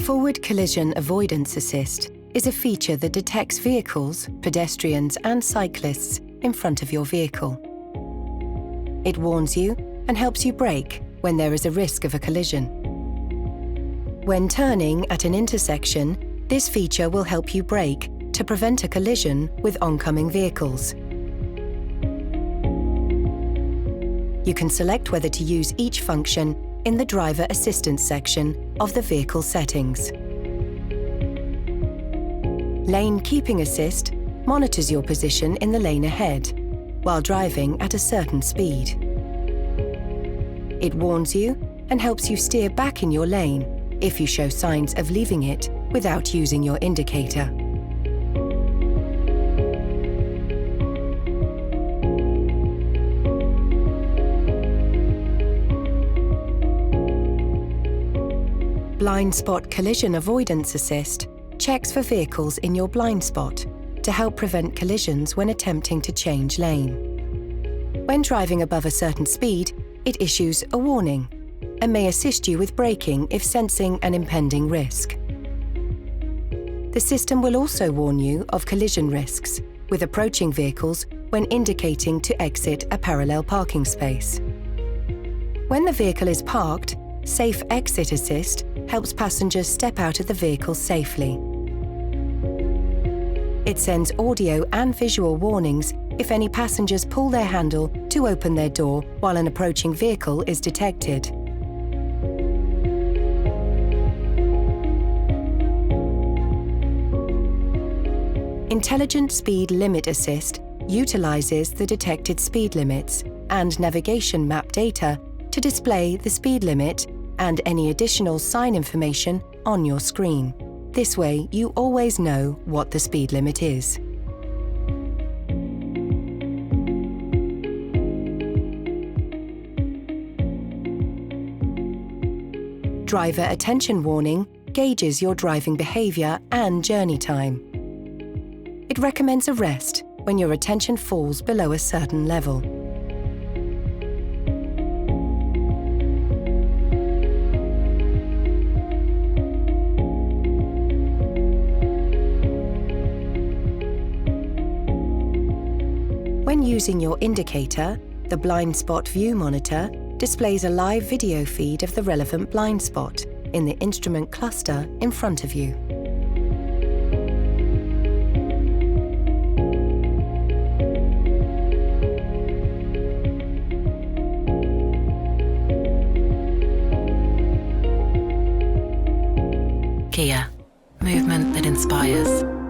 Forward Collision Avoidance Assist is a feature that detects vehicles, pedestrians and cyclists in front of your vehicle. It warns you and helps you brake when there is a risk of a collision. When turning at an intersection, this feature will help you brake to prevent a collision with oncoming vehicles. You can select whether to use each function in the Driver Assistance section of the vehicle settings. Lane Keeping Assist monitors your position in the lane ahead while driving at a certain speed. It warns you and helps you steer back in your lane if you show signs of leaving it without using your indicator. Blind Spot Collision Avoidance Assist checks for vehicles in your blind spot to help prevent collisions when attempting to change lane. When driving above a certain speed, it issues a warning and may assist you with braking if sensing an impending risk. The system will also warn you of collision risks with approaching vehicles when indicating to exit a parallel parking space. When the vehicle is parked, Safe Exit Assist helps passengers step out of the vehicle safely. It sends audio and visual warnings if any passengers pull their handle to open their door while an approaching vehicle is detected. Intelligent Speed Limit Assist utilizes the detected speed limits and navigation map data to display the speed limit and any additional sign information on your screen. This way, you always know what the speed limit is. Driver Attention Warning gauges your driving behavior and journey time. It recommends a rest when your attention falls below a certain level. When using your indicator, the Blind Spot View Monitor displays a live video feed of the relevant blind spot in the instrument cluster in front of you. Kia, movement that inspires.